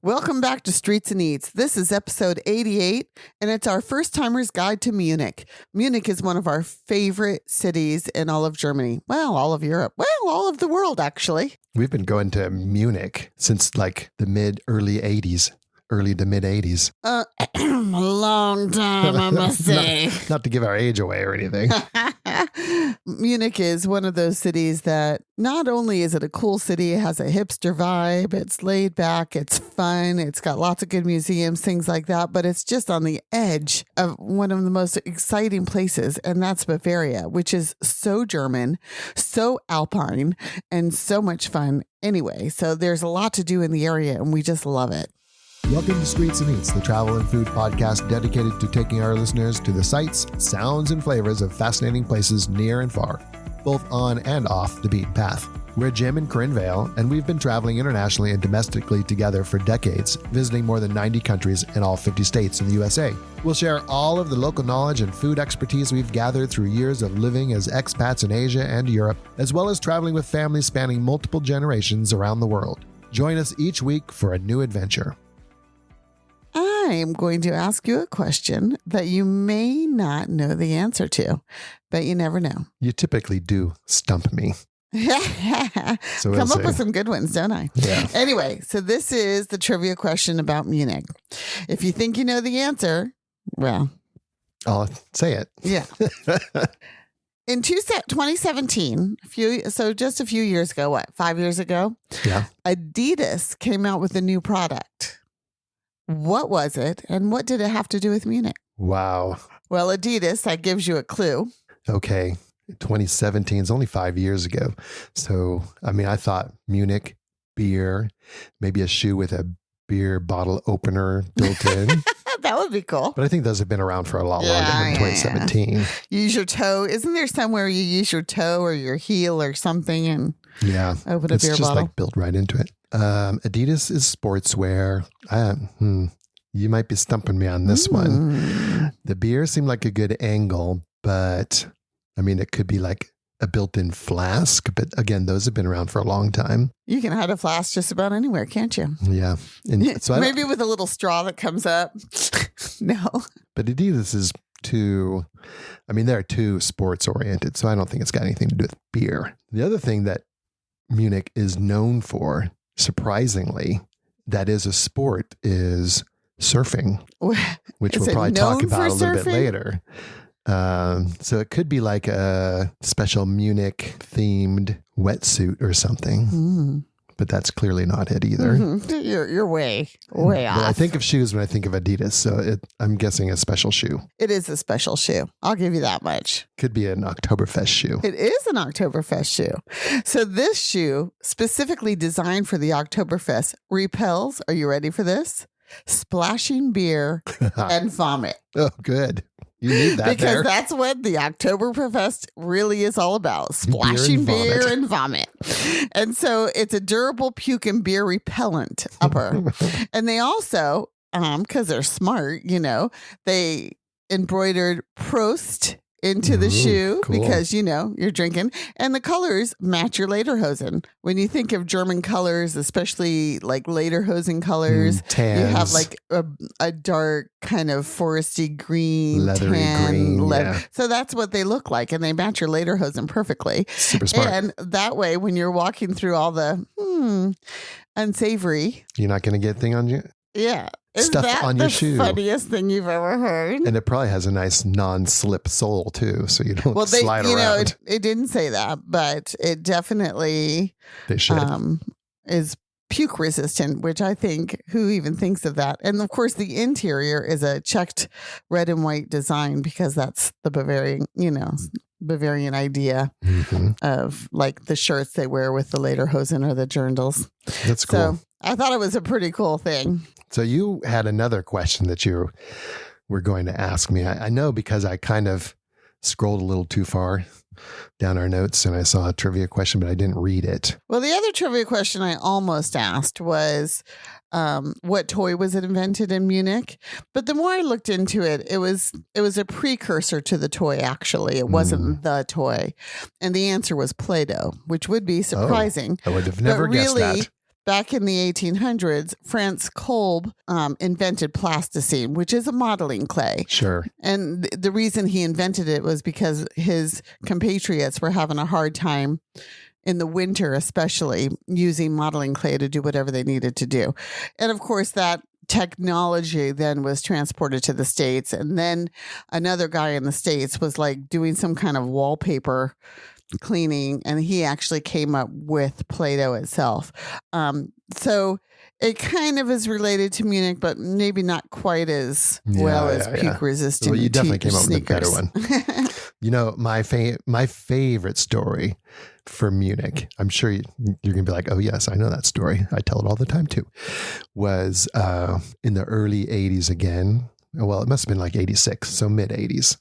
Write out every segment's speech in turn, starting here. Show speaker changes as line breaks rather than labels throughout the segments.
Welcome back to Streets and Eats. This is episode 88, and it's our first-timer's guide to Munich. Munich is one of our favorite cities in all of Germany. Well, all of Europe. Well, all of the world, actually.
We've been going to Munich since like the early to mid 80s.
A long time, I must say.
Not to give our age away or anything.
Munich is one of those cities that not only is it a cool city, it has a hipster vibe, it's laid back, it's fun, it's got lots of good museums, things like that, but it's just on the edge of one of the most exciting places, and that's Bavaria, which is so German, so alpine, and so much fun anyway. So there's a lot to do in the area, and we just love it.
Welcome to Streets and Eats, the travel and food podcast dedicated to taking our listeners to the sights, sounds, and flavors of fascinating places near and far, both on and off the beaten path. We're Jim and Corinne Vale, and we've been traveling internationally and domestically together for decades, visiting more than 90 countries in all 50 states in the USA. We'll share all of the local knowledge and food expertise we've gathered through years of living as expats in Asia and Europe, as well as traveling with families spanning multiple generations around the world. Join us each week for a new adventure.
I am going to ask you a question that you may not know the answer to, but you never know.
You typically do stump me. So
Come up with some good ones, don't I?
Yeah.
Anyway, so this is the trivia question about Munich. If you think you know the answer, well,
I'll say it.
Yeah. In 2017, just a few years ago, 5 years ago?
Yeah.
Adidas came out with a new product. What was it, and what did it have to do with Munich?
Wow.
Well, Adidas, that gives you a clue.
Okay. 2017 is only 5 years ago. So, I thought Munich, beer, maybe a shoe with a beer bottle opener built in.
That would be cool.
But I think those have been around for a lot longer than 2017.
Use your toe. Isn't there somewhere you use your toe or your heel or something and open a beer bottle?
It's just like built right into it. Adidas is sportswear. You might be stumping me on this one. The beer seemed like a good angle, but it could be like a built-in flask. But again, those have been around for a long time. You
can hide a flask just about anywhere, can't you?
Yeah. And so
maybe with a little straw that comes up. No.
But Adidas is they're too sports oriented. So I don't think it's got anything to do with beer. The other thing that Munich is known for, surprisingly, that is a sport, is surfing, which we'll probably talk about a little bit later. So it could be like a special Munich themed wetsuit or something, but that's clearly not it either.
You're way off.
Well, I think of shoes when I think of Adidas, so I'm guessing a special shoe.
It is a special shoe. I'll give you that much.
Could be an Oktoberfest shoe.
It is an Oktoberfest shoe. So this shoe, specifically designed for the Oktoberfest, repels, are you ready for this? Splashing beer and vomit.
Oh, good. You need that
because that's what the Oktoberfest really is all about. Splashing beer and vomit. And so it's a durable puke and beer repellent upper. And they also, because they're smart, they embroidered Prost into the shoe because, you're drinking. And the colors match your lederhosen. When you think of German colors, especially like lederhosen colors,
tans.
You have like a dark kind of foresty green,
leathery
tan,
green. Yeah.
So that's what they look like. And they match your lederhosen perfectly.
Super smart.
And that way, when you're walking through all the unsavory.
You're not going to get thing on you?
Yeah.
Stuff on your shoe.
Funniest thing you've ever heard?
And it probably has a nice non-slip sole too, so you don't slide around.
It didn't say that, but it definitely is puke resistant, which I think, who even thinks of that? And of course, the interior is a checked red and white design because that's the Bavarian, Bavarian idea of like the shirts they wear with the lederhosen or the dirndls.
That's cool.
So I thought it was a pretty cool thing.
So you had another question that you were going to ask me. I know because I kind of scrolled a little too far down our notes and I saw a trivia question, but I didn't read it.
Well, the other trivia question I almost asked was, what toy was it invented in Munich? But the more I looked into it, it was a precursor to the toy, actually. It wasn't the toy. And the answer was Play-Doh, which would be surprising.
I would have never guessed that.
back in the 1800s, Franz Kolb invented plasticine, which is a modeling clay.
Sure.
And the reason he invented it was because his compatriots were having a hard time in the winter, especially using modeling clay to do whatever they needed to do. And of course, that technology then was transported to the States. And then another guy in the States was like doing some kind of wallpaper cleaning, and he actually came up with Play-Doh itself. So it kind of is related to Munich, but maybe not quite as well as puke resistant.
Well, you definitely came up with a better one. You know, my favorite story for Munich, I'm sure you're going to be like, oh, yes, I know that story. I tell it all the time, too, was in the early 80s again. Well, it must have been like 86, so mid 80s.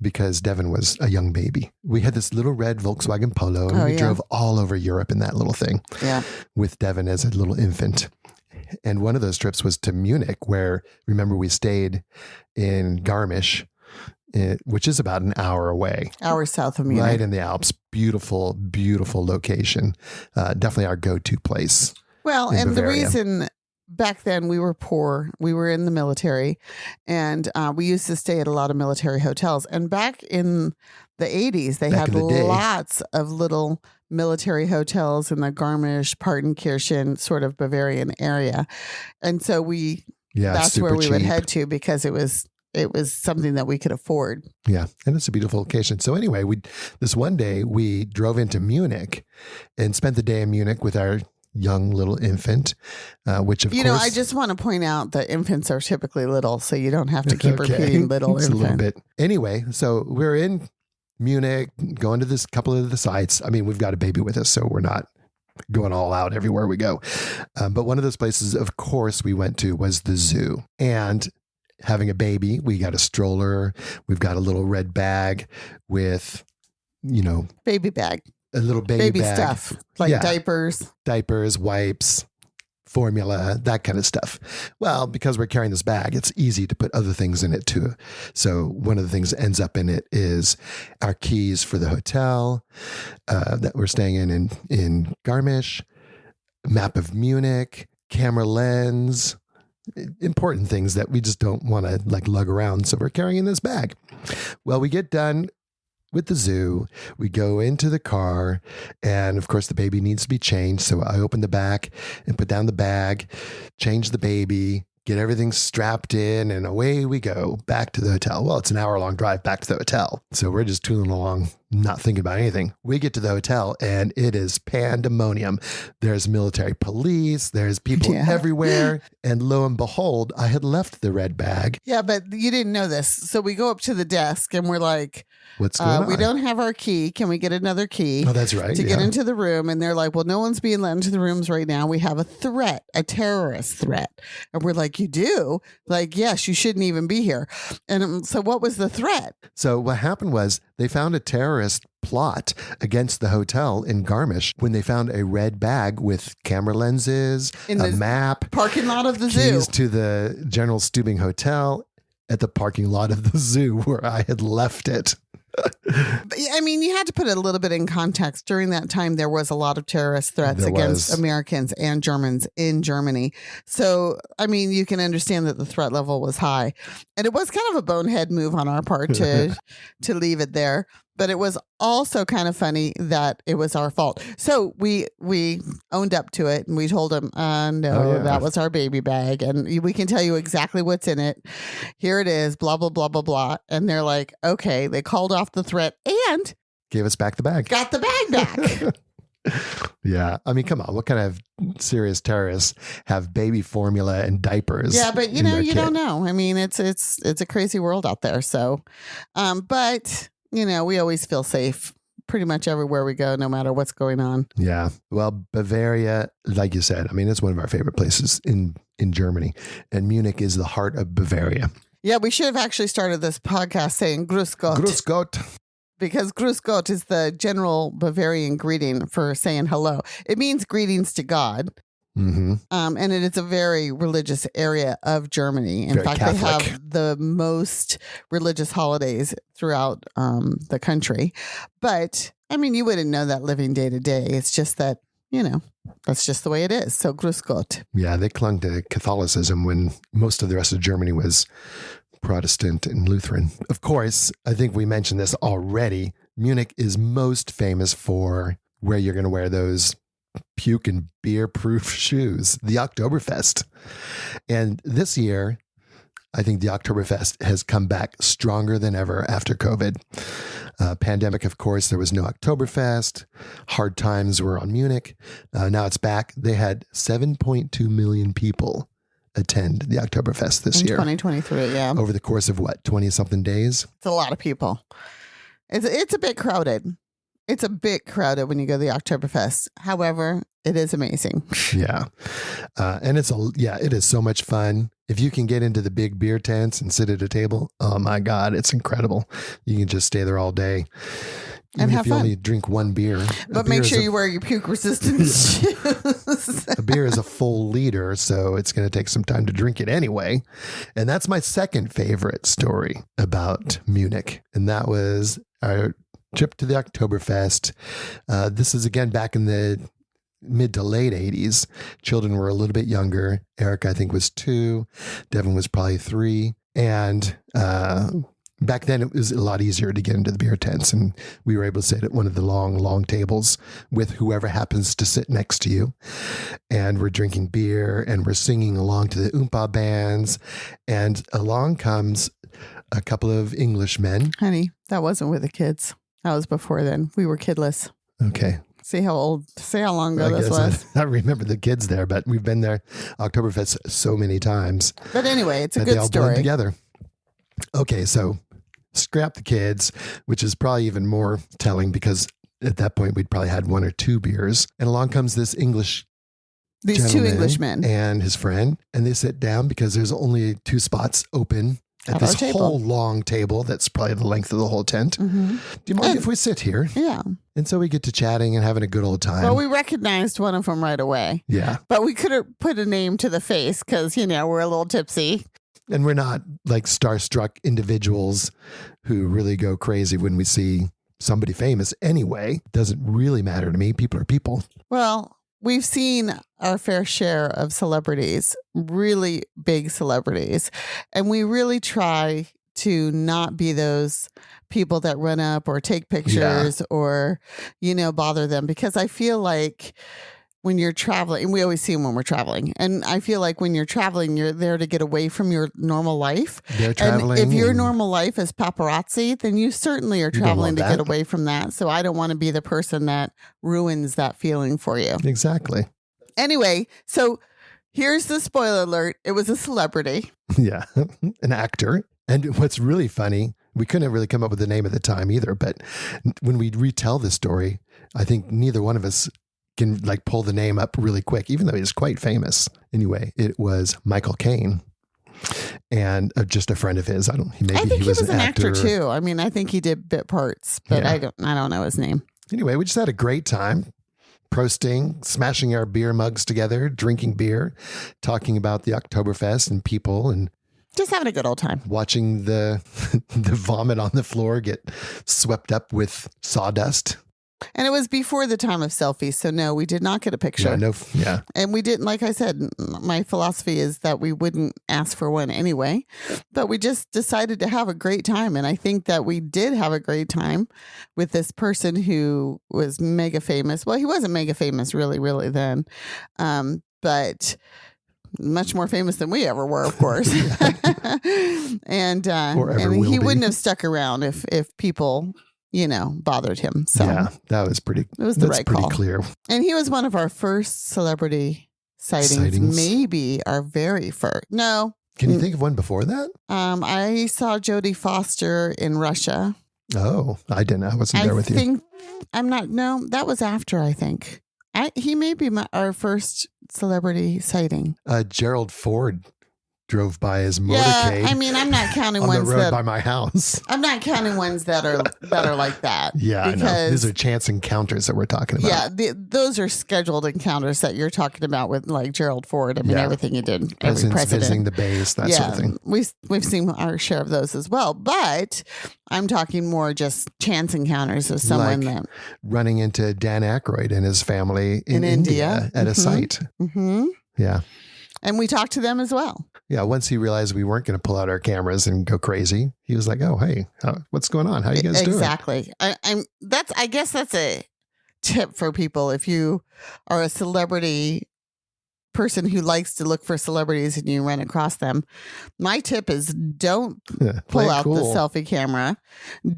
Because Devin was a young baby. We had this little red Volkswagen Polo, and we drove all over Europe in that little thing with Devin as a little infant. And one of those trips was to Munich, where, remember, we stayed in Garmisch, which is about an hour away.
Hour south of Munich.
Right in the Alps. Beautiful, beautiful location. Definitely our go-to place.
Well, and
Bavaria.
the reason... Back then, we were poor. We were in the military, and we used to stay at a lot of military hotels. And back in the 80s, they had lots of little military hotels in the Garmisch, Partenkirchen, sort of Bavarian area. And so that's where we would head to because it was something that we could afford.
Yeah. And it's a beautiful location. So anyway, this one day we drove into Munich and spent the day in Munich with our young little infant, which of course...
I just want to point out that infants are typically little, so you don't have to keep repeating little infant.
A little bit. Anyway, so we're in Munich, going to this couple of the sites. I mean, we've got a baby with us, so we're not going all out everywhere we go. But one of those places, of course, we went to was the zoo. And having a baby, we got a stroller. We've got a little red bag with,
baby bag.
A little baby bag.
Stuff like
diapers, wipes, formula, that kind of stuff. Well, because we're carrying this bag, it's easy to put other things in it too. So one of the things that ends up in it is our keys for the hotel that we're staying in Garmisch, map of Munich, camera lens, important things that we just don't want to lug around. So we're carrying in this bag. Well, we get done with the zoo, we go into the car, and of course the baby needs to be changed. So I open the back and put down the bag, change the baby, get everything strapped in, and away we go back to the hotel. Well, it's an hour-long drive back to the hotel. So we're just tooling along, not thinking about anything. We get to the hotel, and it is pandemonium. There's military police. There's people everywhere. And lo and behold, I had left the red bag.
Yeah, but you didn't know this. So we go up to the desk, and we're like...
What's going on?
We don't have our key. Can we get another key?
Oh, that's right.
To get into the room. And they're like, well, no one's being let into the rooms right now. We have a threat, a terrorist threat. And we're like, you do? Like, yes, you shouldn't even be here. And so what was the threat?
So what happened was they found a terrorist plot against the hotel in Garmisch when they found a red bag with camera lenses, a map,
parking lot of the
keys
zoo,
to the General Stubing Hotel at the parking lot of the zoo where I had left it.
I mean, you had to put it a little bit in context. During that time, there was a lot of terrorist threats against Americans and Germans in Germany. So, I mean, you can understand that the threat level was high. And it was kind of a bonehead move on our part to leave it there. But it was also kind of funny that it was our fault. So we owned up to it, and we told them, that was our baby bag. And we can tell you exactly what's in it. Here it is, blah, blah, blah, blah, blah. And they're like, okay, they called off the threat and
gave us back the bag.
Got the bag back.
Yeah. I mean, come on. What kind of serious terrorists have baby formula and diapers?
Yeah, but you don't know. I mean, it's a crazy world out there. So, but... we always feel safe pretty much everywhere we go, no matter what's going on.
Yeah. Well, Bavaria, like you said, I mean, it's one of our favorite places in Germany. And Munich is the heart of Bavaria.
Yeah, we should have actually started this podcast saying Grüß Gott.
Grüß Gott.
Because Grüß Gott is the general Bavarian greeting for saying hello. It means greetings to God.
Mm-hmm.
And it is a very religious area of Germany. In fact,
Catholic.
They have the most religious holidays throughout the country. But, I mean, you wouldn't know that living day to day. It's just that, that's just the way it is. So grüß Gott.
Yeah, they clung to Catholicism when most of the rest of Germany was Protestant and Lutheran. Of course, I think we mentioned this already. Munich is most famous for where you're going to wear those puke and beer-proof shoes, the Oktoberfest. And this year, I think the Oktoberfest has come back stronger than ever after COVID. Pandemic, of course, there was no Oktoberfest. Hard times were on Munich. Now it's back. They had 7.2 million people attend the Oktoberfest this year.
2023, yeah.
Over the course of 20-something days?
It's a lot of people. It's a bit crowded. It's a bit crowded when you go to the Oktoberfest. However, it is amazing.
Yeah. And it is so much fun. If you can get into the big beer tents and sit at a table, oh my God, it's incredible. You can just stay there all day.
And have
if you
fun.
only drink one beer.
But make sure you wear your puke resistant shoes.
A beer is a full liter, so it's going to take some time to drink it anyway. And that's my second favorite story about Munich. And that was our trip to the Oktoberfest. This is again back in the mid to late 80s. Children were a little bit younger. Eric, I think, was 2. Devin was probably 3. And back then, it was a lot easier to get into the beer tents. And we were able to sit at one of the long tables with whoever happens to sit next to you. And we're drinking beer and we're singing along to the Oompa bands. And along comes a couple of Englishmen.
Honey, that wasn't with the kids. That was before then. We were kidless.
Okay.
See how long ago this was.
I remember the kids there, but we've been there Oktoberfest so many times.
But anyway, it's a good
they all
story.
blend together. Okay, so scrap the kids, which is probably even more telling because at that point we'd probably had 1 or 2 beers. And along comes this
These 2 Englishmen.
And his friend. And they sit down because there's only 2 spots open at this whole long table that's probably the length of the whole tent.
Mm-hmm.
Do you mind if we sit here?
Yeah.
And so we get to chatting and having a good old time.
Well, we recognized one of them right away.
Yeah.
But we couldn't put a name to the face because, we're a little tipsy.
And we're not like starstruck individuals who really go crazy when we see somebody famous anyway. Doesn't really matter to me. People are people.
Well, we've seen our fair share of celebrities, really big celebrities, and we really try to not be those people that run up or take pictures or, bother them, because I feel like when you're traveling, and we always see them when we're traveling, and I feel like when you're traveling, you're there to get away from your normal life.
They're traveling.
And if your normal life is paparazzi, then you certainly are traveling to get away from that. So I don't want to be the person that ruins that feeling for you.
Exactly.
Anyway, so here's the spoiler alert. It was a celebrity.
Yeah, an actor. And what's really funny, we couldn't really come up with the name at the time either, but when we retell the story, I think neither one of us can pull the name up really quick, even though he's quite famous. Anyway, it was Michael Caine, and just a friend of his. I think he was an actor
too. I mean, I think he did bit parts, but I don't know his name. Anyway,
we just had a great time. Prosting, smashing our beer mugs together, drinking beer, talking about the Oktoberfest and people, and
just having a good old time.
Watching the vomit on the floor get swept up with sawdust.
And it was before the time of selfies. So no, we did not get a picture.
Yeah.
And we didn't, like I said, my philosophy is that we wouldn't ask for one anyway, but we just decided to have a great time. And I think that we did have a great time with this person who was mega famous. Well, he wasn't mega famous really then. But much more famous than we ever were, of course. and he wouldn't have stuck around if people bothered him. So
yeah, that was pretty.
It was the right call.
Clear.
And he was one of our first celebrity sightings. Maybe our very first. No.
Can you think of one before that?
I saw Jodie Foster in Russia.
Oh, I didn't. I wasn't there with you.
No, that was after, I think. He may be our first celebrity sighting.
Gerald Ford drove by his motorcade.
Yeah, I mean, I'm not counting
on
ones
the road
that
by my house.
I'm not counting ones that are like that.
Yeah, I know. These are chance encounters that we're talking about.
Yeah, those are scheduled encounters that you're talking about with like Gerald Ford. I mean, everything he did, every president
visiting the base, that sort of thing.
We've seen our share of those as well, but I'm talking more just chance encounters of someone that
running into Dan Aykroyd and his family in India at a site.
Mm-hmm.
Yeah.
And we talked to them as well.
Yeah. Once he realized we weren't going to pull out our cameras and go crazy, he was like, "Oh, hey, what's going on? How you guys doing?"
Exactly. I guess that's a tip for people. If you are a celebrity person who likes to look for celebrities and you run across them, my tip is don't pull out the selfie camera.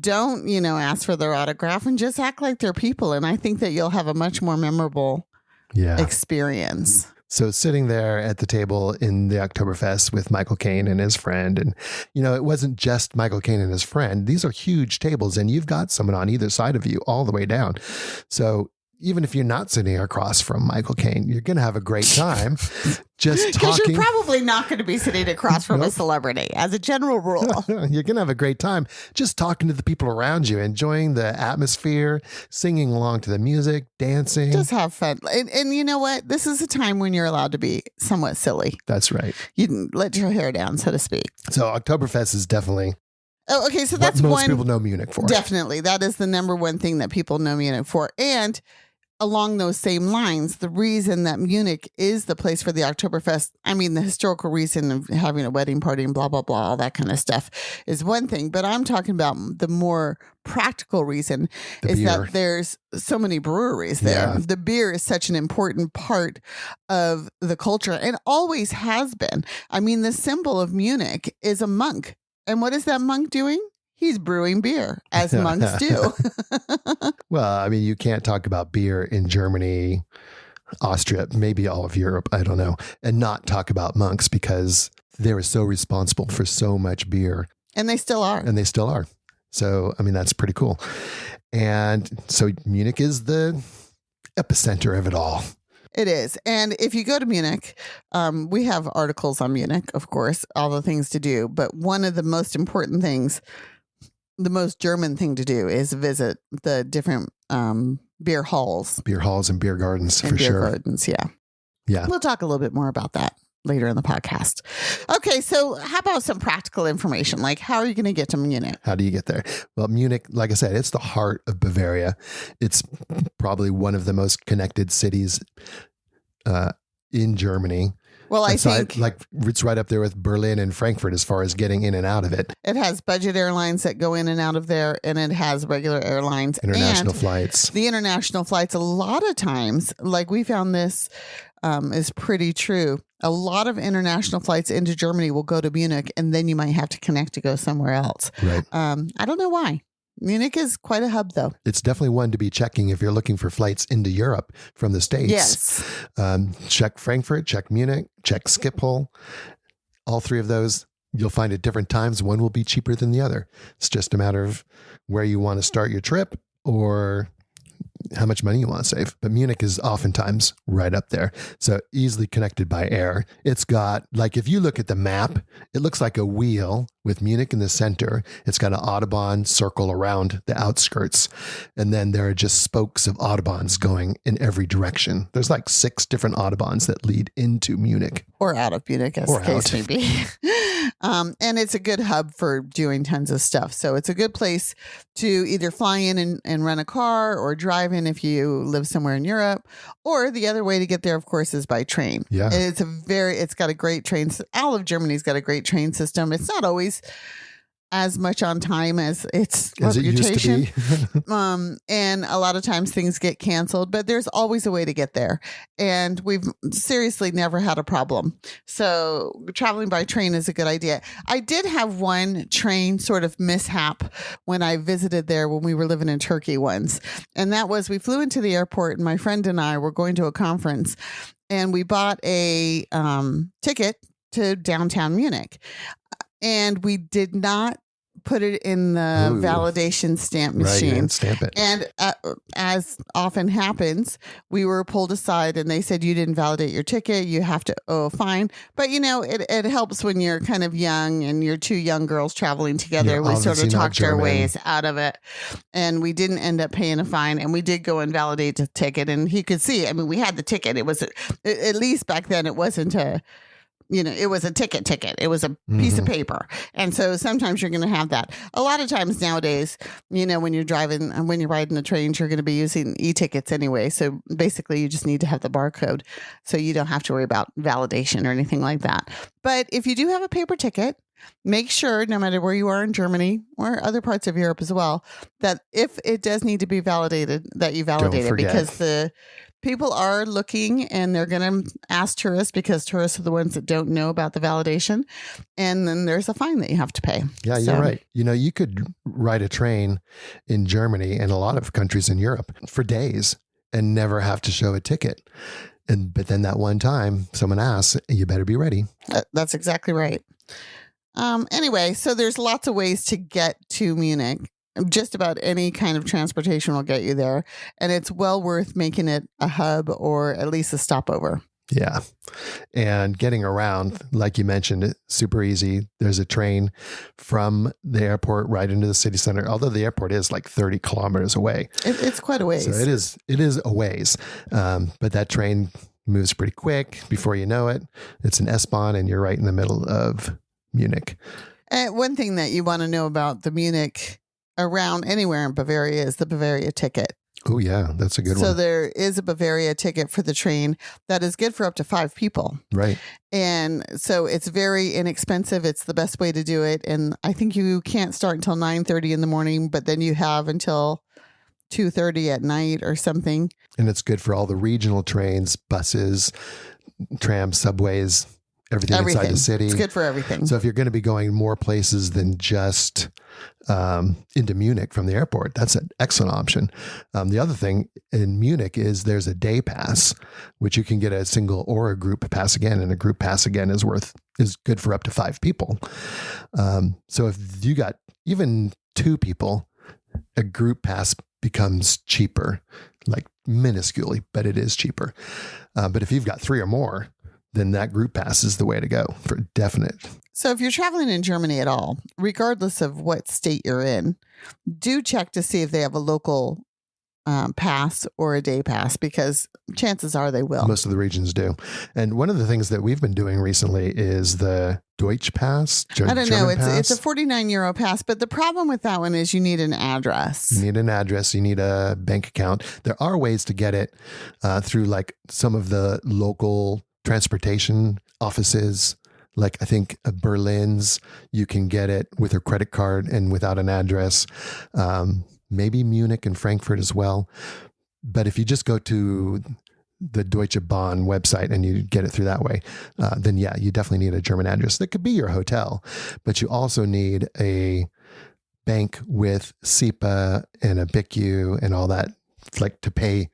Don't, ask for their autograph, and just act like they're people. And I think that you'll have a much more memorable experience.
So sitting there at the table in the Oktoberfest with Michael Caine and his friend, and, it wasn't just Michael Caine and his friend. These are huge tables, and you've got someone on either side of you all the way down. So even if you're not sitting across from Michael Caine, you're going to have a great time just talking.
Because you're probably not going to be sitting across from a celebrity as a general rule.
You're going to have a great time just talking to the people around you, enjoying the atmosphere, singing along to the music, dancing.
Just have fun. And you know what? This is a time when you're allowed to be somewhat silly.
That's right.
You can let your hair down, so to speak.
So Oktoberfest is definitely...
Oh, okay. So that's
what most people know Munich for.
Definitely. That is the number one thing that people know Munich for. And along those same lines, the reason that Munich is the place for the Oktoberfest, I mean, the historical reason of having a wedding party and blah, blah, blah, all that kind of stuff is one thing. But I'm talking about the more practical reason is that there's so many breweries there. Yeah. The beer is such an important part of the culture and always has been. I mean, the symbol of Munich is a monk. And what is that monk doing? He's brewing beer, as monks do.
Well, I mean, you can't talk about beer in Germany, Austria, maybe all of Europe, I don't know, and not talk about monks, because they were so responsible for so much beer.
And they still are.
So, I mean, that's pretty cool. And so Munich is the epicenter of it all.
It is. And if you go to Munich, we have articles on Munich, of course, all the things to do. But one of the most important things, the most German thing to do, is visit the different beer halls.
Beer halls and beer gardens, for sure.
Beer gardens, yeah.
Yeah.
We'll talk a little bit more about that later in the podcast. Okay, so how about some practical information? Like, how are you going to get to Munich?
How do you get there? Well, Munich, like I said, it's the heart of Bavaria. It's probably one of the most connected cities in Germany.
Well, I think
it's right up there with Berlin and Frankfurt as far as getting in and out of it.
It has budget airlines that go in and out of there, and it has regular airlines.
International flights.
The international flights, a lot of times, like we found this is pretty true. A lot of international flights into Germany will go to Munich, and then you might have to connect to go somewhere else.
Right.
I don't know why. Munich is quite a hub, though.
It's definitely one to be checking if you're looking for flights into Europe from the States.
Yes.
Check Frankfurt, check Munich, check Schiphol. All three of those you'll find at different times. One will be cheaper than the other. It's just a matter of where you want to start your trip or how much money you want to save. But Munich is oftentimes right up there. So easily connected by air. It's got, like, if you look at the map, it looks like a wheel with Munich in the center. It's got an Autobahn circle around the outskirts. And then there are just spokes of Autobahns going in every direction. There's like 6 different Autobahns that lead into Munich.
Or out of Munich, as the case may be. And it's a good hub for doing tons of stuff. So it's a good place to either fly in and rent a car, or drive in if you live somewhere in Europe. Or the other way to get there, of course, is by train.
Yeah.
And it's got a great train. All of Germany's got a great train system. It's not always as much on time as its reputation.
It used to
be. And a lot of times things get canceled, but there's always a way to get there. And we've seriously never had a problem. So traveling by train is a good idea. I did have one train sort of mishap when I visited there when we were living in Turkey once. And that was, we flew into the airport and my friend and I were going to a conference, and we bought a ticket to downtown Munich. And we did not put it in the validation stamp machine.
Right, and stamp it.
And as often happens, we were pulled aside and they said, you didn't validate your ticket. You have to owe a fine. But, it helps when you're kind of young and you're two young girls traveling together. We sort of talked our ways out of it. And we didn't end up paying a fine. And we did go and validate the ticket. And he could see, we had the ticket. It was, at least back then, it wasn't it was a ticket. It was a piece of paper. And so sometimes you're going to have that. A lot of times nowadays, when you're driving and when you're riding the trains, you're going to be using e-tickets anyway. So basically you just need to have the barcode so you don't have to worry about validation or anything like that. But if you do have a paper ticket, make sure, no matter where you are in Germany or other parts of Europe as well, that if it does need to be validated, that you validate it, because the people are looking and they're going to ask tourists, because tourists are the ones that don't know about the validation. And then there's a fine that you have to pay.
Yeah, you're right. You could ride a train in Germany and a lot of countries in Europe for days and never have to show a ticket. But then that one time someone asks, you better be ready.
That's exactly right. Anyway, so there's lots of ways to get to Munich. Just about any kind of transportation will get you there. And it's well worth making it a hub or at least a stopover.
Yeah. And getting around, like you mentioned, it's super easy. There's a train from the airport right into the city center, although the airport is like 30 kilometers away.
It's quite a ways.
So it is a ways. But that train moves pretty quick. Before you know it, it's an S-Bahn and you're right in the middle of Munich.
And one thing that you want to know about the Munich around anywhere in Bavaria is the Bavaria ticket.
Oh, yeah. That's a good one.
So there is a Bavaria ticket for the train that is good for up to 5 people.
Right.
And so it's very inexpensive. It's the best way to do it. And I think you can't start until 9:30 in the morning, but then you have until 2:30 at night or something.
And it's good for all the regional trains, buses, trams, subways, everything inside the city.
It's good for everything.
So if you're going to be going more places than just into Munich from the airport, that's an excellent option. The other thing in Munich is there's a day pass, which you can get a single or a group pass again. And a group pass again is good for up to 5 people. So if you got even 2 people, a group pass becomes cheaper, like minusculely, but it is cheaper. But if you've got 3 or more, then that group pass is the way to go for definite.
So if you're traveling in Germany at all, regardless of what state you're in, do check to see if they have a local pass or a day pass, because chances are they will.
Most of the regions do. And one of the things that we've been doing recently is the Deutsch Pass.
I don't know. It's a 49 euro pass, but the problem with that one is you need an address.
You need an address. You need a bank account. There are ways to get it through like some of the local transportation offices. Like I think Berlin's, you can get it with a credit card and without an address. Maybe Munich and Frankfurt as well. But if you just go to the Deutsche Bahn website and you get it through that way, then yeah, you definitely need a German address. That could be your hotel, but you also need a bank with SEPA and a BICU and all that, like to pay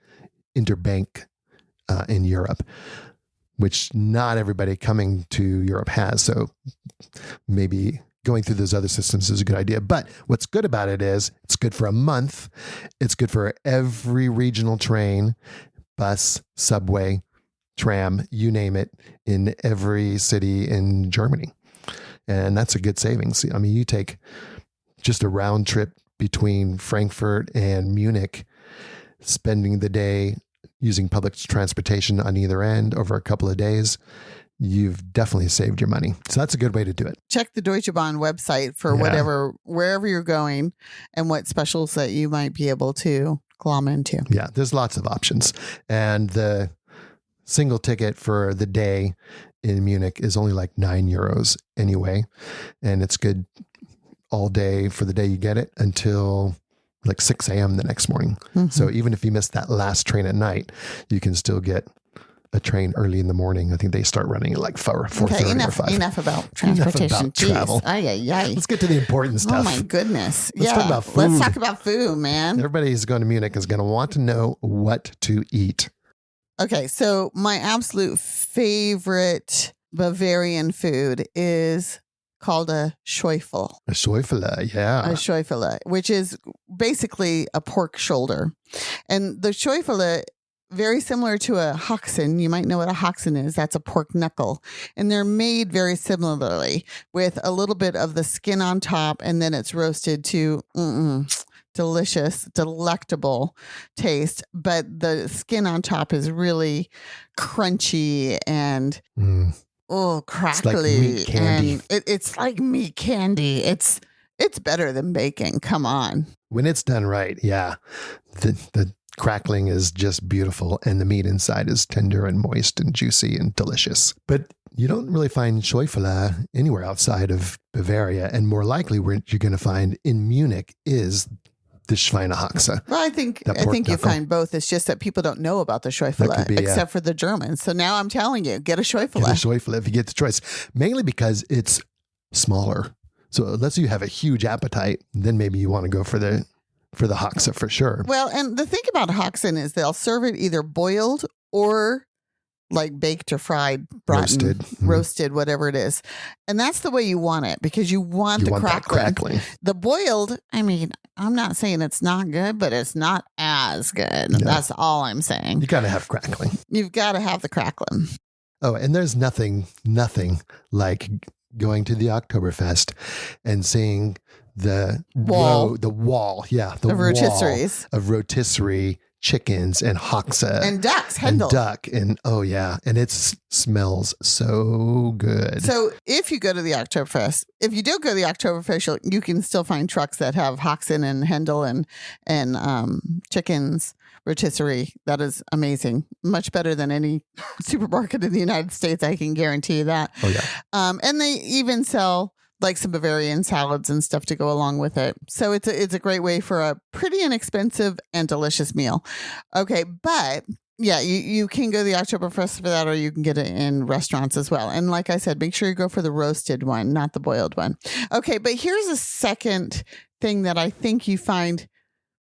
interbank in Europe, which not everybody coming to Europe has. So maybe going through those other systems is a good idea. But what's good about it is it's good for a month. It's good for every regional train, bus, subway, tram, you name it, in every city in Germany. And that's a good savings. I mean, you take just a round trip between Frankfurt and Munich, spending the day using public transportation on either end over a couple of days, you've definitely saved your money. So that's a good way to do it.
Check the Deutsche Bahn website for wherever you're going and what specials that you might be able to glom into.
Yeah, there's lots of options. And the single ticket for the day in Munich is only like 9 euros anyway. And it's good all day for the day you get it until like 6 a.m. the next morning. Mm-hmm. So even if you miss that last train at night, you can still get a train early in the morning. I think they start running at like 4:30 or 5.
Enough about transportation.
Enough about travel. Let's get to the important stuff.
Oh my goodness.
Let's talk about food.
Let's talk about food, man.
Everybody who's going to Munich is going to want to know what to eat.
Okay, so my absolute favorite Bavarian food is called a Schäufele.
A Schäufele, yeah.
A Schäufele, which is basically a pork shoulder. And the Schäufele, very similar to a Haxen. You might know what a Haxen is. That's a pork knuckle. And they're made very similarly with a little bit of the skin on top, and then it's roasted to delicious, delectable taste. But the skin on top is really crunchy and crackly.
It's like meat candy.
And it's like meat candy. It's better than bacon. Come on.
When it's done right, yeah. The crackling is just beautiful, and the meat inside is tender and moist and juicy and delicious. But you don't really find Schäufele anywhere outside of Bavaria, and more likely what you're going to find in Munich is the Schweinehaxe.
Well, I think you find both. It's just that people don't know about the Schäufele, except for the Germans. So now I'm telling you, get a Schäufele.
Get a Schäufele if you get the choice. Mainly because it's smaller. So let's say you have a huge appetite, then maybe you want to go for the Haxe for sure.
Well, and the thing about Haxen is they'll serve it either boiled or like baked or fried, roasted, whatever it is. And that's the way you want it, because you want the crackling. The boiled, I mean, I'm not saying it's not good, but it's not as good. No. That's all I'm saying.
You got to have crackling.
You've got to have the crackling.
Oh, and there's nothing like going to the Oktoberfest and seeing the wall of rotisserie chickens and Haxe
and ducks,
and it smells so good.
So if you go to the Oktoberfest, if you don't go to the Oktoberfest, you can still find trucks that have Haxen and Hendel and chickens rotisserie. That is amazing. Much better than any supermarket in the United States. I can guarantee you that.
Oh yeah.
And they even sell like some Bavarian salads and stuff to go along with it. So it's a great way for a pretty inexpensive and delicious meal. Okay, but yeah, you can go to the Oktoberfest for that, or you can get it in restaurants as well. And like I said, make sure you go for the roasted one, not the boiled one. Okay, but here's a second thing that I think you find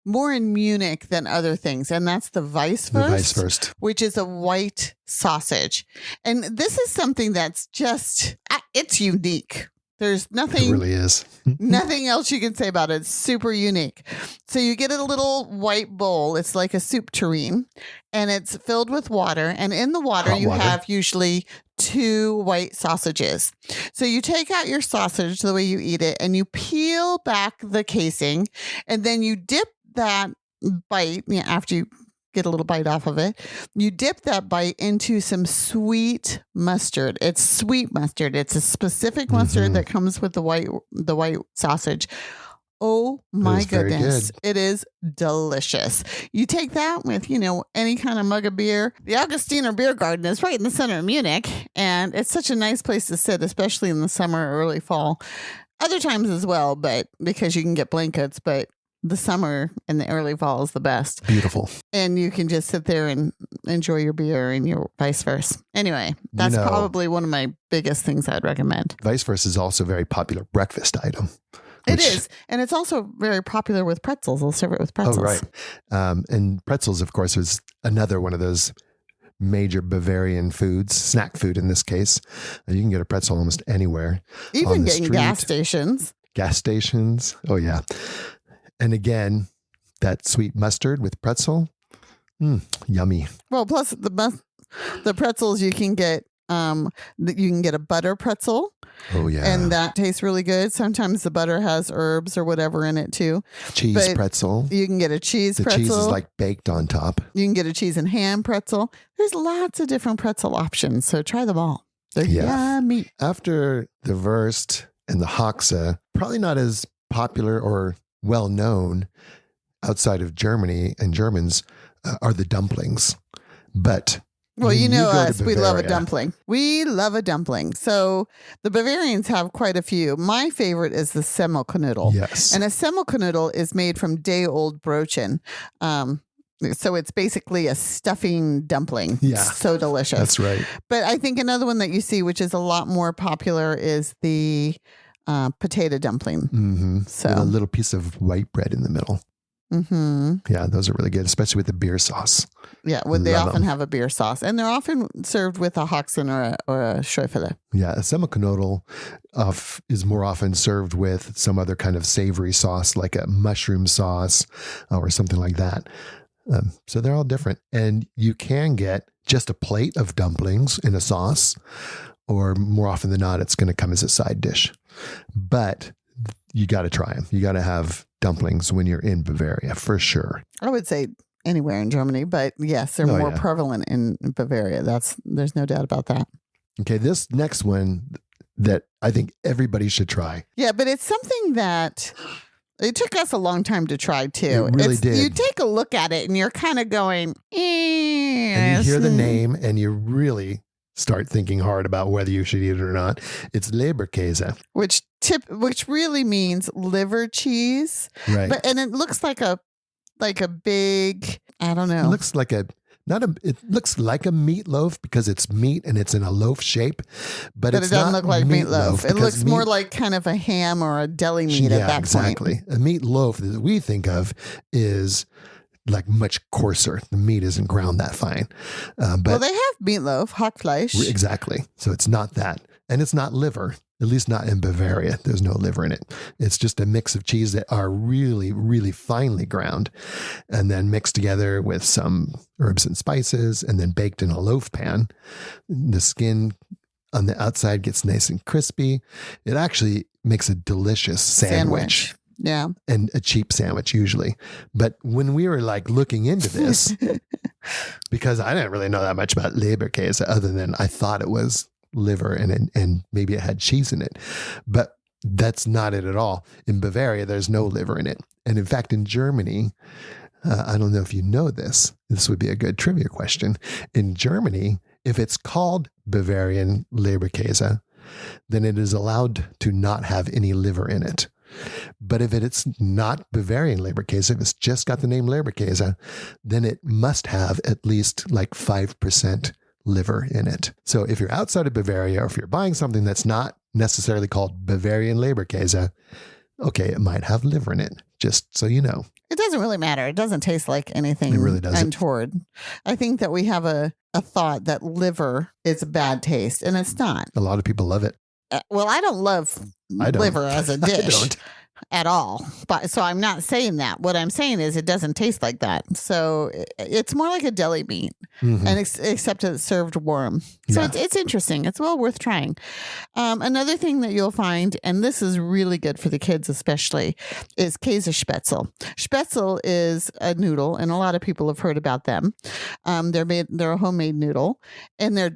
more in Munich than other things, and that's the Weisswurst, which is a white sausage. And this is something that's just, it's unique. There's nothing.
It really is.
Nothing else you can say about it. It's super unique. So you get a little white bowl. It's like a soup tureen, and it's filled with water. And in the water, have usually 2 white sausages. So you take out your sausage the way you eat it, and you peel back the casing, and then you dip that bite after you get a little bite off of it. You dip that bite into some sweet mustard. It's sweet mustard. It's a specific mustard that comes with the white sausage. Oh my goodness. It is delicious. You take that with, any kind of mug of beer. The Augustiner Beer Garden is right in the center of Munich, and it's such a nice place to sit, especially in the summer or early fall. Other times as well, but because you can get blankets, but the summer and the early fall is the best.
Beautiful.
And you can just sit there and enjoy your beer and your Weisswurst. Anyway, that's probably one of my biggest things I'd recommend.
Weisswurst is also a very popular breakfast item.
It is. And it's also very popular with pretzels. They'll serve it with pretzels.
Oh, right. And pretzels, of course, is another one of those major Bavarian foods, snack food in this case. You can get a pretzel almost anywhere.
Even getting gas stations.
Gas stations. Oh, yeah. And again, that sweet mustard with pretzel, yummy.
Well, plus the pretzels you can get a butter pretzel.
Oh yeah,
and that tastes really good. Sometimes the butter has herbs or whatever in it too.
Cheese pretzel.
You can get a cheese pretzel.
The cheese is like baked on top.
You can get a cheese and ham pretzel. There's lots of different pretzel options, so try them all. They're yummy.
After the Wurst and the Haxe, probably not as popular or well known outside of Germany and Germans are the dumplings. But
well, you know us, we love a dumpling. We love a dumpling. So the Bavarians have quite a few. My favorite is the Semmelknödel.
Yes.
And a Semmelknödel is made from day-old Brötchen. So it's basically a stuffing dumpling.
Yeah.
So delicious.
That's right.
But I think another one that you see, which is a lot more popular, is the potato dumpling.
Mm-hmm.
So
with a little piece of white bread in the middle.
Mm-hmm.
Yeah, those are really good, especially with the beer sauce.
Yeah, they
Love
often
'em.
have a beer sauce, and they're often served with a Hoxton or a Schäufele.
Yeah, a semiknödel is more often served with some other kind of savory sauce, like a mushroom sauce or something like that. So they're all different. And you can get just a plate of dumplings in a sauce, or more often than not, it's going to come as a side dish. But you got to try them. You got to have dumplings when you're in Bavaria, for sure.
I would say anywhere in Germany, but yes, they're more prevalent in Bavaria. There's no doubt about that.
Okay, this next one that I think everybody should try.
Yeah, but it's something that it took us a long time to try too.
It really did.
You take a look at it and you're kind of going,
and you hear the name and you really start thinking hard about whether you should eat it or not. It's Leberkäse,
which really means liver cheese.
Right.
And it looks like a big, I don't know.
It looks like it looks like a meatloaf because it's meat and it's in a loaf shape, but it doesn't look like meatloaf.
It looks more like kind of a ham or a deli meat at that
exactly.
point.
A meatloaf that we think of is like much coarser. The meat isn't ground that fine. But
they have meatloaf, Hackfleisch.
Exactly. So it's not that. And it's not liver, at least not in Bavaria. There's no liver in it. It's just a mix of cheese that are really, really finely ground and then mixed together with some herbs and spices and then baked in a loaf pan. The skin on the outside gets nice and crispy. It actually makes a delicious sandwich.
Yeah.
And a cheap sandwich usually. But when we were like looking into this, because I didn't really know that much about Leberkäse other than I thought it was liver and maybe it had cheese in it, but that's not it at all. In Bavaria, there's no liver in it. And in fact, in Germany, I don't know if you know this would be a good trivia question. In Germany, if it's called Bavarian Leberkäse, then it is allowed to not have any liver in it. But if it's not Bavarian Leberkäse, if it's just got the name Leberkäse, then it must have at least like 5% liver in it. So if you're outside of Bavaria or if you're buying something that's not necessarily called Bavarian Leberkäse, okay, it might have liver in it, just so you know.
It doesn't really matter. It doesn't taste like anything
it really doesn't.
untoward. I think that we have a thought that liver is a bad taste, and it's not.
A lot of people love it.
Well, I don't love liver as a dish.
I don't.
At all. But so I'm not saying that. What I'm saying is it doesn't taste like that. So it's more like a deli meat, and except it's served warm. So it's interesting. It's well worth trying. Another thing that you'll find, and this is really good for the kids especially, is Käsespätzle. Spätzle is a noodle, and a lot of people have heard about them. They're a homemade noodle, and they're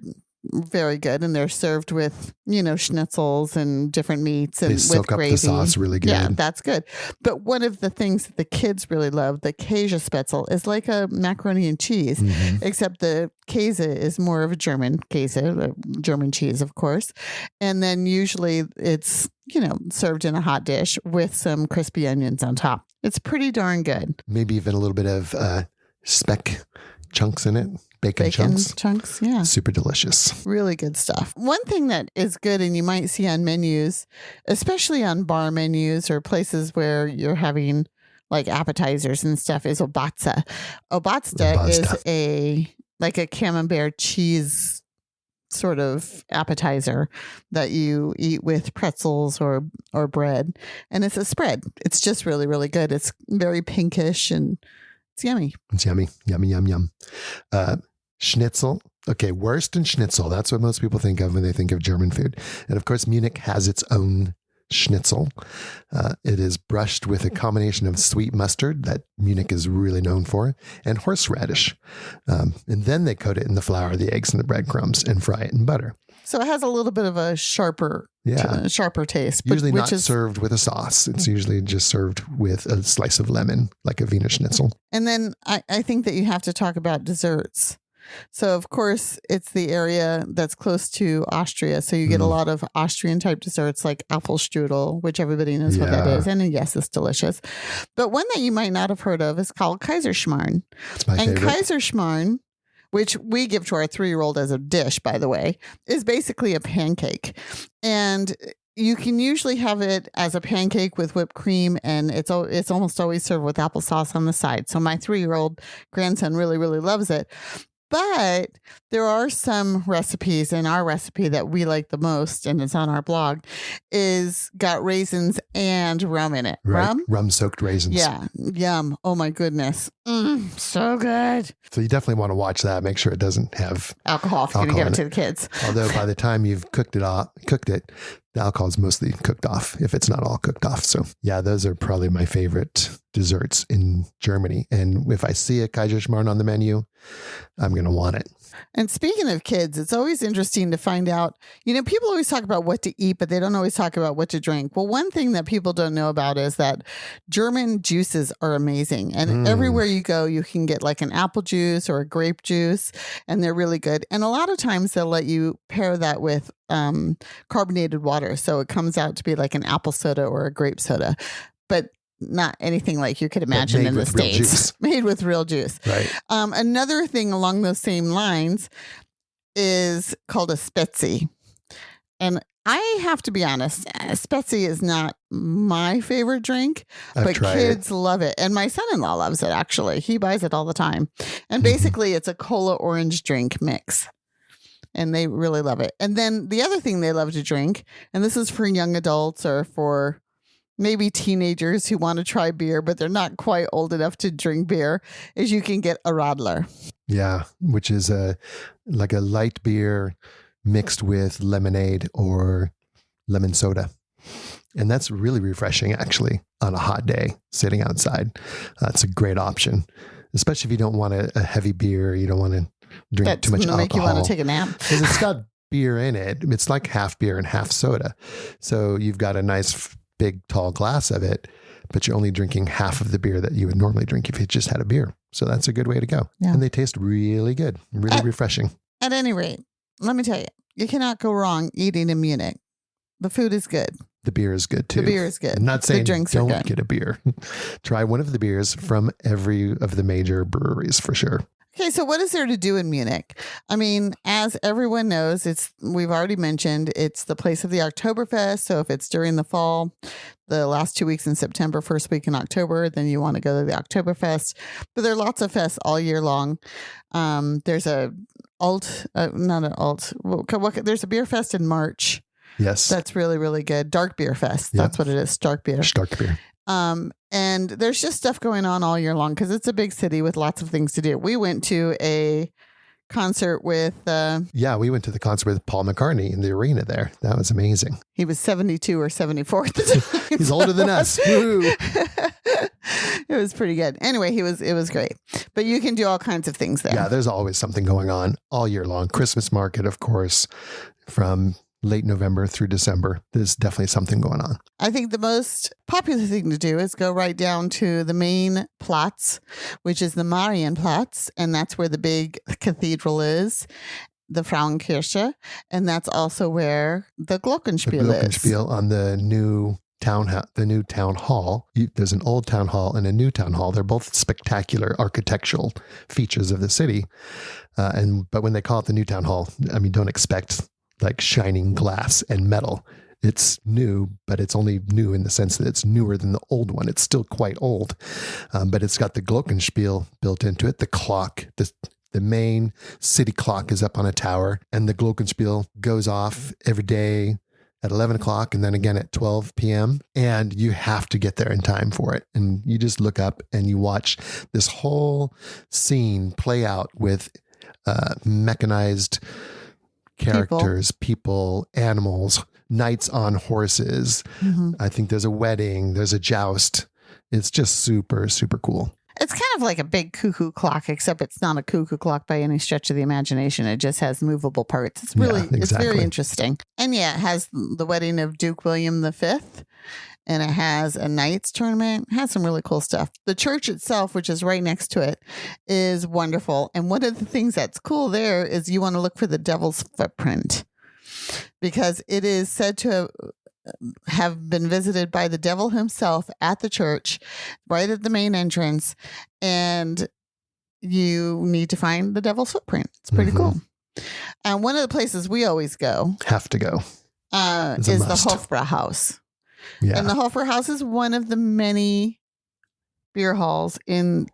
very good, and they're served with schnitzels and different meats and
they soak
with gravy.
Up the sauce really good.
Yeah, that's good. But one of the things that the kids really love, the Käsespätzle, is like a macaroni and cheese, except the Käse is more of a German Käse, German cheese, of course. And then usually it's served in a hot dish with some crispy onions on top. It's pretty darn good.
Maybe even a little bit of speck chunks in it. Bacon chunks.
Yeah.
Super delicious.
Really good stuff. One thing that is good, and you might see on menus, especially on bar menus or places where you're having like appetizers and stuff, is Obatza. Obatza is a camembert cheese sort of appetizer that you eat with pretzels or bread. And it's a spread. It's just really, really good. It's very pinkish and it's yummy.
It's yummy. Yummy, yum, yum. Schnitzel. Okay, Wurst and Schnitzel. That's what most people think of when they think of German food. And of course, Munich has its own Schnitzel. It is brushed with a combination of sweet mustard that Munich is really known for and horseradish. And then they coat it in the flour, the eggs, and the breadcrumbs and fry it in butter.
So it has a little bit of a sharper taste.
Usually not served with a sauce. It's usually just served with a slice of lemon, like a Wiener Schnitzel.
And then I think that you have to talk about desserts. So, of course, it's the area that's close to Austria. So you get a lot of Austrian type desserts like Apfelstrudel, which everybody knows what that is. And yes, it's delicious. But one that you might not have heard of is called Kaiserschmarrn.
It's my favorite.
And Kaiserschmarrn, which we give to our 3-year-old as a dish, by the way, is basically a pancake. And you can usually have it as a pancake with whipped cream, and it's almost always served with applesauce on the side. So my 3-year-old grandson really, really loves it. But there are some recipes, and our recipe that we like the most, and it's on our blog, is got raisins and rum in it.
Right. Rum-soaked raisins.
Yeah. Yum. Oh, my goodness. So good.
So you definitely want to watch that. Make sure it doesn't have
alcohol if you're going to give it to the kids.
Although by the time you've cooked it, the alcohol is mostly cooked off, if it's not all cooked off. So yeah, those are probably my favorite desserts in Germany. And if I see a Kaiserschmarrn on the menu, I'm going to want it.
And speaking of kids, it's always interesting to find out, people always talk about what to eat, but they don't always talk about what to drink. Well, one thing that people don't know about is that German juices are amazing. And everywhere you go, you can get like an apple juice or a grape juice, and they're really good. And a lot of times they'll let you pair that with carbonated water. So it comes out to be like an apple soda or a grape soda. But not anything like you could imagine in the States. Made with real juice.
Right.
Another thing along those same lines is called a spezi. And I have to be honest, spezi is not my favorite drink, but kids love it. And my son-in-law loves it, actually. He buys it all the time. And basically, it's a cola orange drink mix. And they really love it. And then the other thing they love to drink, and this is for young adults or for maybe teenagers who want to try beer, but they're not quite old enough to drink beer, is you can get a Radler.
Yeah, which is like a light beer mixed with lemonade or lemon soda. And that's really refreshing, actually, on a hot day, sitting outside. It's a great option, especially if you don't want a heavy beer, you don't want to drink too much alcohol.
Make you want to take a nap.
Because it's got beer in it. It's like half beer and half soda. So you've got a nice big tall glass of it, but you're only drinking half of the beer that you would normally drink if you just had a beer. So that's a good way to go. Yeah. And they taste really good, really refreshing.
At any rate, let me tell you, you cannot go wrong eating in Munich. The food is good.
The beer is good too.
The beer is good.
I'm not saying
the drinks
don't
are good.
Get a beer. Try one of the beers from every of the major breweries for sure.
Okay, so what is there to do in Munich? I mean, as everyone knows, we've already mentioned, it's the place of the Oktoberfest. So if it's during the fall, the last 2 weeks in September, first week in October, then you want to go to the Oktoberfest. But there are lots of fests all year long. There's there's a beer fest in March.
Yes.
That's really, really good. Dark Beer Fest. That's what it is. Dark beer.
Dark beer.
And there's just stuff going on all year long because it's a big city with lots of things to do. We went to a concert with...
we went to the concert with Paul McCartney in the arena there. That was amazing.
He was 72 or 74 at the time.
He's older than us. Woo!
It was pretty good. Anyway, it was great. But you can do all kinds of things there.
Yeah, there's always something going on all year long. Christmas market, of course, from late November through December. There's definitely something going on.
I think the most popular thing to do is go right down to the main Platz, which is the Marienplatz, and that's where the big cathedral is, the Frauenkirche, and that's also where the Glockenspiel is.
The Glockenspiel on the new town hall. There's an old town hall and a new town hall. They're both spectacular architectural features of the city. But when they call it the new town hall, I mean, don't expect like shining glass and metal. It's new, but it's only new in the sense that it's newer than the old one. It's still quite old, but it's got the Glockenspiel built into it. The clock, the main city clock is up on a tower, and the Glockenspiel goes off every day at 11 o'clock and then again at 12 p.m. And you have to get there in time for it. And you just look up and you watch this whole scene play out with mechanized characters, people, animals, knights on horses. Mm-hmm. I think there's a wedding, there's a joust. It's just super, super cool.
It's kind of like a big cuckoo clock, except it's not a cuckoo clock by any stretch of the imagination. It just has movable parts. It's really, It's very interesting. And it has the wedding of Duke William V, and it has a knights tournament. It has some really cool stuff. The church itself, which is right next to it, is wonderful. And one of the things that's cool there is you want to look for the devil's footprint, because it is said to have been visited by the devil himself at the church, right at the main entrance. And you need to find the devil's footprint. It's pretty cool. And one of the places we always go.
Have to go. It's a
is the
must.
Hofbrauhaus.
Yeah.
And the Hofbrauhaus is one of the many beer halls in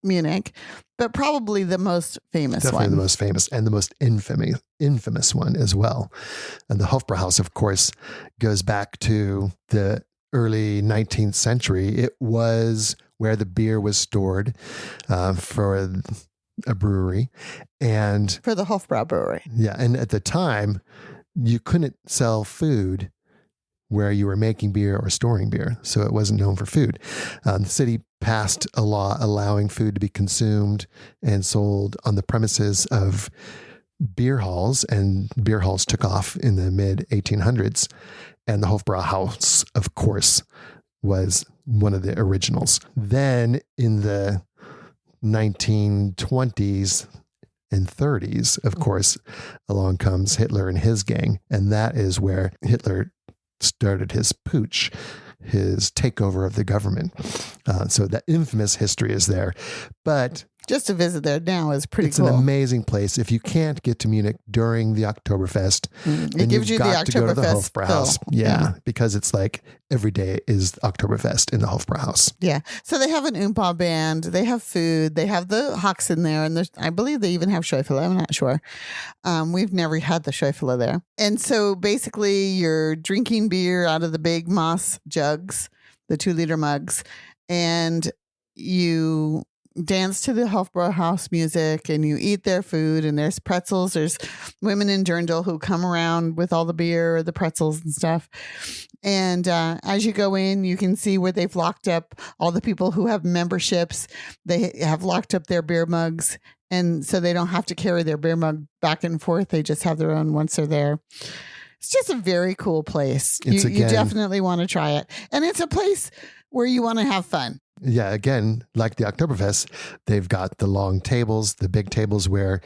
Munich, but probably the most famous
Definitely
one.
the most famous and the most infamous one as well. And the Hofbrauhaus, of course, goes back to the early 19th century. It was where the beer was stored for a brewery. And
For the Hofbrau Brewery.
yeah, and at the time, you couldn't sell food where you were making beer or storing beer. So it wasn't known for food. The city passed a law allowing food to be consumed and sold on the premises of beer halls, and beer halls took off in the mid 1800s. And the Hofbrauhaus, of course, was one of the originals. Then in the 1920s and 30s, of course, along comes Hitler and his gang. And that is where Hitler started his putsch, his takeover of the government. So that infamous history is there. But
Just to visit there now is pretty
it's
cool.
an amazing place. If you can't get to Munich during the Oktoberfest,
It
then
gives
you've
you the
got to go to the
Oktoberfest
Hofbrauhaus.
feel.
Yeah, because it's like every day is Oktoberfest in the Hofbrauhaus.
Yeah. So they have an Oompa band. They have food. They have the Hawks in there. And I believe they even have Schäufele. I'm not sure. We've never had the Schäufele there. And so basically you're drinking beer out of the big moss jugs, the 2-liter mugs, and you dance to the Hofbrauhaus music and you eat their food, and there's pretzels. There's women in dirndl who come around with all the beer, the pretzels and stuff. And as you go in, you can see where they've locked up all the people who have memberships. They have locked up their beer mugs, and so they don't have to carry their beer mug back and forth. They just have their own once they're there. It's just a very cool place. You definitely want to try it. And it's a place where you want to have fun.
Yeah, again, like the Oktoberfest, they've got the long tables, the big tables where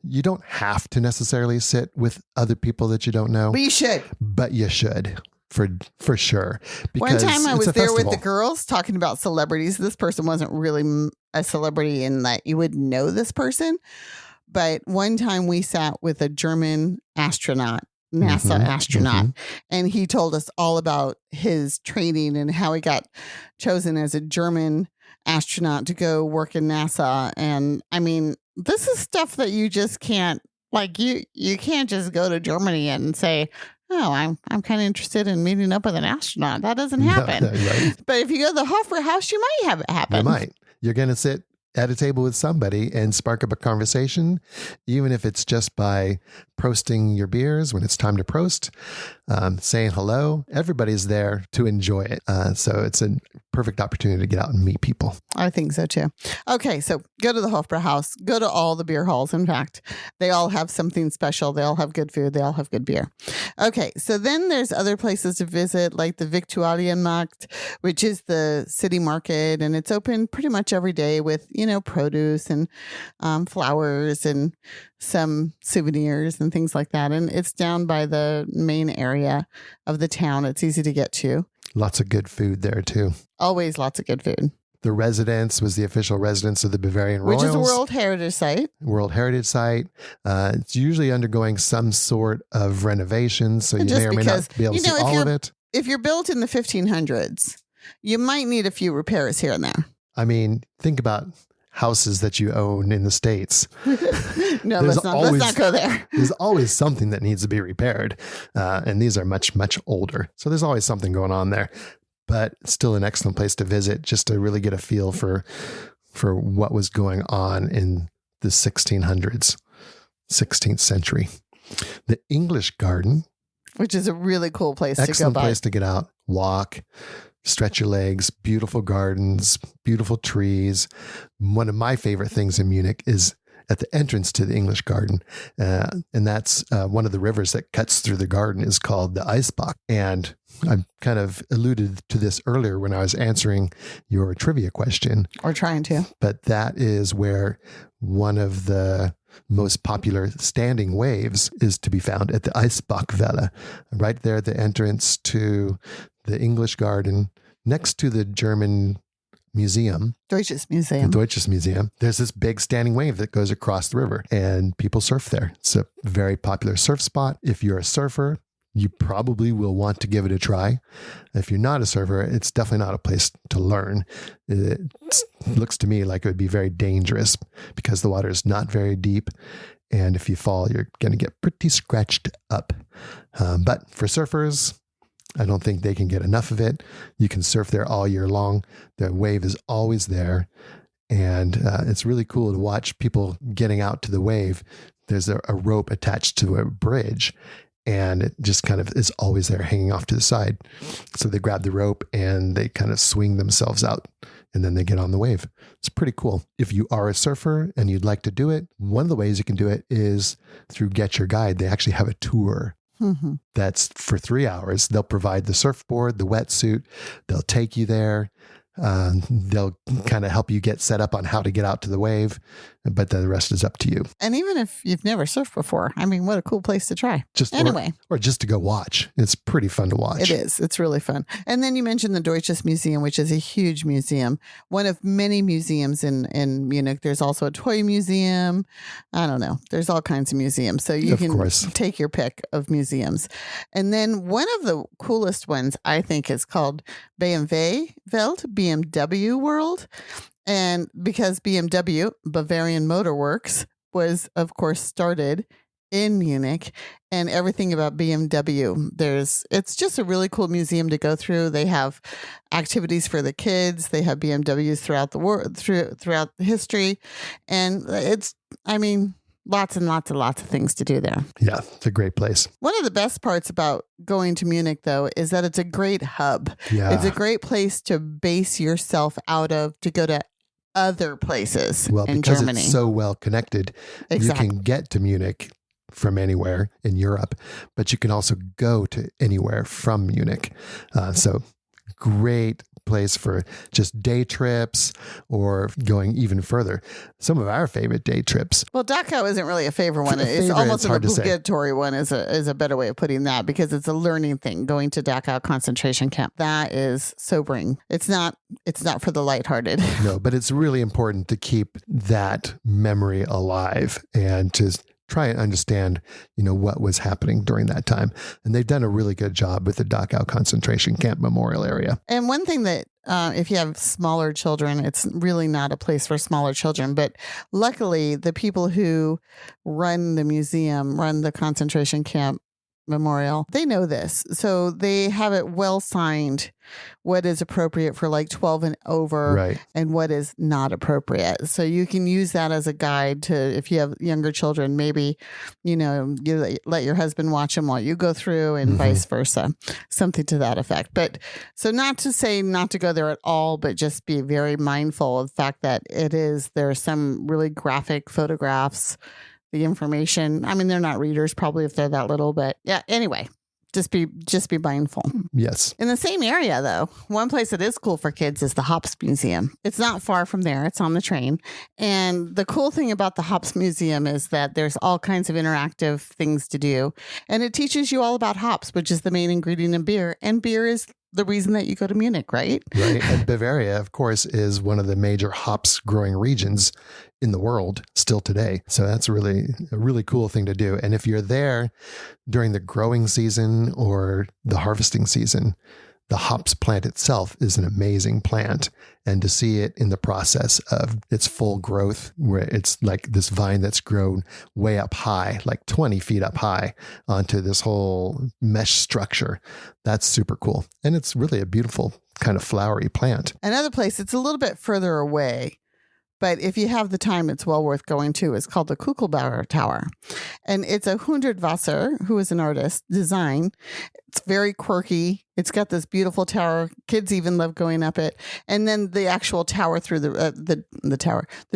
you don't have to necessarily sit with other people that you don't know.
But you should.
But you should, for sure.
One time I was there with the
festival.
girls talking about celebrities. This person wasn't really a celebrity in that you would know this person. But one time we sat with a German astronaut, NASA astronaut, and he told us all about his training and how he got chosen as a German astronaut to go work in NASA. And I mean, this is stuff that you just can't, like, you can't just go to Germany and say, oh, I'm kind of interested in meeting up with an astronaut. That doesn't happen.
No, right.
But if you go to the Hofbrauhaus, you might have it happen.
You might. You're going to sit at a table with somebody and spark up a conversation, even if it's just by prosting your beers when it's time to prost, saying hello. Everybody's there to enjoy it. So it's a perfect opportunity to get out and meet people.
I think so too. Okay, so go to the Hofbrauhaus. Go to all the beer halls. In fact, they all have something special. They all have good food. They all have good beer. Okay, so then there's other places to visit, like the Viktualienmarkt, which is the city market, and it's open pretty much every day with, produce and flowers and some souvenirs and things like that. And it's down by the main area of the town. It's easy to get to.
Lots of good food there too.
Always lots of good food.
The residence was the official residence of the Bavarian Royals.
Which is a World Heritage Site.
World Heritage Site. It's usually undergoing some sort of renovation, so you may or may not be able to see all of it.
If you're built in the 1500s, you might need a few repairs here and there.
I mean, think about houses that you own in the States.
No, let's not go there.
There's always something that needs to be repaired. And these are much, much older. So there's always something going on there. But still an excellent place to visit just to really get a feel for what was going on in the 1600s, 16th century. The English Garden.
Which is a really cool place to go by.
Excellent place to get out, walk, stretch your legs, beautiful gardens, beautiful trees. One of my favorite things in Munich is at the entrance to the English Garden. And that's one of the rivers that cuts through the garden is called the Eisbach. And I kind of alluded to this earlier when I was answering your trivia question.
Or trying to.
But that is where one of the most popular standing waves is to be found at the Eisbachwelle, right there at the entrance to the English Garden, next to the German museum.
Deutsches Museum.
The Deutsches Museum. There's this big standing wave that goes across the river and people surf there. It's a very popular surf spot. If you're a surfer, you probably will want to give it a try. If you're not a surfer, it's definitely not a place to learn. It looks to me like it would be very dangerous because the water is not very deep. And if you fall, you're going to get pretty scratched up. But for surfers, I don't think they can get enough of it. You can surf there all year long. The wave is always there. And it's really cool to watch people getting out to the wave. There's a rope attached to a bridge, and it just kind of is always there hanging off to the side. So they grab the rope and they kind of swing themselves out, and then they get on the wave. It's pretty cool. If you are a surfer and you'd like to do it, one of the ways you can do it is through Get Your Guide. They actually have a tour. That's for 3 hours. They'll provide the surfboard, the wetsuit. They'll take you there. They'll kind of help you get set up on how to get out to the wave, but the rest is up to you.
And even if you've never surfed before, I mean, what a cool place to try. Or just to go watch. It's pretty fun to watch. It is. It's really fun. And then you mentioned the Deutsches Museum, which is a huge museum, one of many museums in Munich. There's also a toy museum. I don't know. There's all kinds of museums. So you can take your pick of museums. And then one of the coolest ones, I think, is called BMW Welt, BMW World. And because BMW, Bavarian Motor Works, was, of course, started in Munich, and everything about BMW, it's just a really cool museum to go through. They have activities for the kids. They have BMWs throughout the world, throughout history. And lots and lots and lots of things to do there.
Yeah, it's a great place.
One of the best parts about going to Munich, though, is that it's a great hub.
Yeah.
It's a great place to base yourself out of, to go to other places in Germany.
Because it's so well connected, you can get to Munich from anywhere in Europe, but you can also go to anywhere from Munich. So great place for just day trips or going even further. Some of our favorite day trips.
Well, Dachau isn't really a favorite one. It's almost an obligatory one is a better way of putting that, because it's a learning thing, going to Dachau concentration camp. That is sobering. It's not for the lighthearted.
No, but it's really important to keep that memory alive and to try and understand, what was happening during that time. And they've done a really good job with the Dachau concentration camp memorial area.
And one thing that, if you have smaller children, it's really not a place for smaller children. But luckily, the people who run the concentration camp memorial, they know this. So they have it well signed what is appropriate for like 12 and over, and what is not appropriate. So you can use that as a guide to, if you have younger children, maybe, you let your husband watch them while you go through, and vice versa, something to that effect. But so not to say not to go there at all, but just be very mindful of the fact that there are some really graphic photographs, the information. I mean, they're not readers probably if they're that little, but yeah, anyway. Just be mindful.
Yes.
In the same area, though, one place that is cool for kids is the Hops Museum. It's not far from there. It's on the train. And the cool thing about the Hops Museum is that there's all kinds of interactive things to do. And it teaches you all about hops, which is the main ingredient in beer. And beer is the reason that you go to Munich, right?
Right. And Bavaria, of course, is one of the major hops growing regions in the world still today. So that's a really cool thing to do. And if you're there during the growing season or the harvesting season, the hops plant itself is an amazing plant. And to see it in the process of its full growth, where it's like this vine that's grown way up high, like 20 feet up high onto this whole mesh structure, that's super cool. And it's really a beautiful kind of flowery plant.
Another place, it's a little bit further away, but if you have the time, it's well worth going to. It's called the Kugelbauer Tower. And it's a Hundertwasser, who is an artist, design. It's very quirky. It's got this beautiful tower. Kids even love going up it. And then the actual tower through the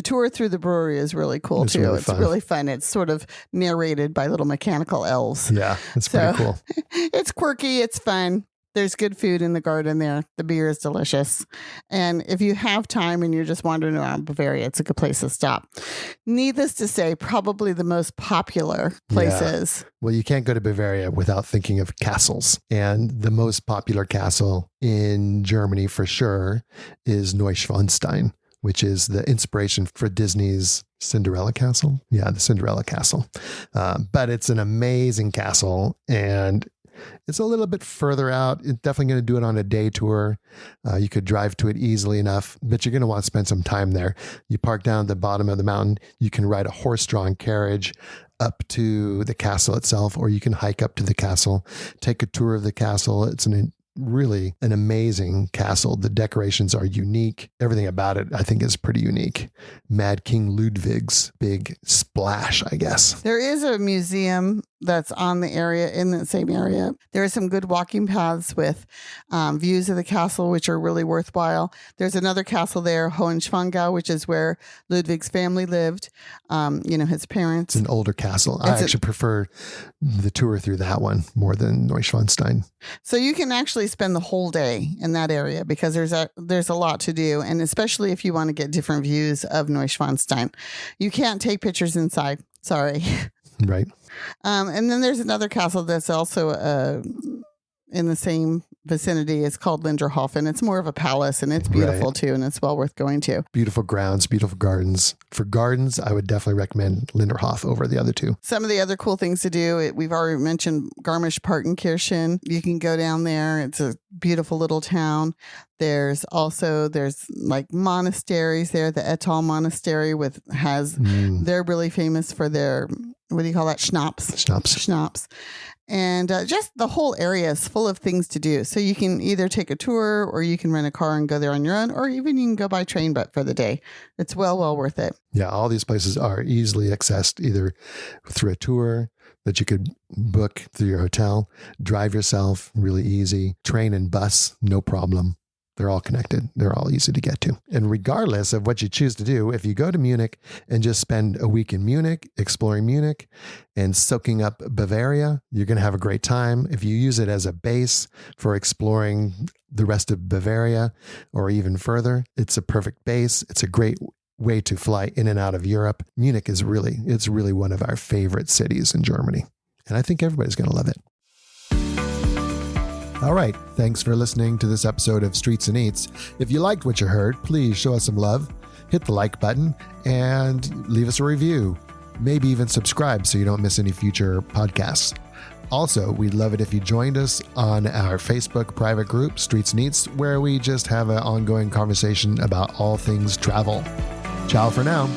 tour through the brewery is really cool too. It's really fun. It's sort of narrated by little mechanical elves.
Yeah, it's pretty cool.
It's quirky. It's fun. There's good food in the garden there. The beer is delicious. And if you have time and you're just wandering around Bavaria, it's a good place to stop. Needless to say, probably the most popular places.
Yeah. Well, you can't go to Bavaria without thinking of castles. And the most popular castle in Germany for sure is Neuschwanstein, which is the inspiration for Disney's Cinderella Castle. Yeah, the Cinderella Castle. But it's an amazing castle, and It's a little bit further out. It's definitely going to do it on a day tour. You could drive to it easily enough, but you're going to want to spend some time there. You park down at the bottom of the mountain. You can ride a horse-drawn carriage up to the castle itself, or you can hike up to the castle, take a tour of the castle. It's really an amazing castle. The decorations are unique. Everything about it, I think, is pretty unique. Mad King Ludwig's big splash, I guess.
There is a museum that's on the area, in the same area. There are some good walking paths with views of the castle, which are really worthwhile. There's another castle there, Hohenschwangau, which is where Ludwig's family lived, his parents.
It's an older castle. I actually prefer the tour through that one more than Neuschwanstein.
So you can actually spend the whole day in that area because there's a lot to do, and especially if you want to get different views of Neuschwanstein. You can't take pictures inside. Sorry.
Right.
And then there's another castle that's also in the same vicinity. It's called Linderhof, and it's more of a palace, and it's beautiful too, and it's well worth going to.
Beautiful grounds, beautiful gardens. For gardens, I would definitely recommend Linderhof over the other two.
Some of the other cool things to do, we've already mentioned Garmisch-Partenkirchen. You can go down there. It's a beautiful little town. There's like monasteries there. The Ettal Monastery they're really famous for their, what do you call that? Schnapps. And just the whole area is full of things to do. So you can either take a tour, or you can rent a car and go there on your own, or even you can go by train, but for the day. It's well worth it.
Yeah, all these places are easily accessed either through a tour that you could book through your hotel, drive yourself, really easy, train and bus, no problem. They're all connected. They're all easy to get to. And regardless of what you choose to do, if you go to Munich and just spend a week in Munich, exploring Munich and soaking up Bavaria, you're going to have a great time. If you use it as a base for exploring the rest of Bavaria or even further, it's a perfect base. It's a great way to fly in and out of Europe. Munich is really one of our favorite cities in Germany. And I think everybody's going to love it. All right. Thanks for listening to this episode of Streets and Eats. If you liked what you heard, please show us some love, hit the like button, and leave us a review. Maybe even subscribe so you don't miss any future podcasts. Also, we'd love it if you joined us on our Facebook private group, Streets and Eats, where we just have an ongoing conversation about all things travel. Ciao for now.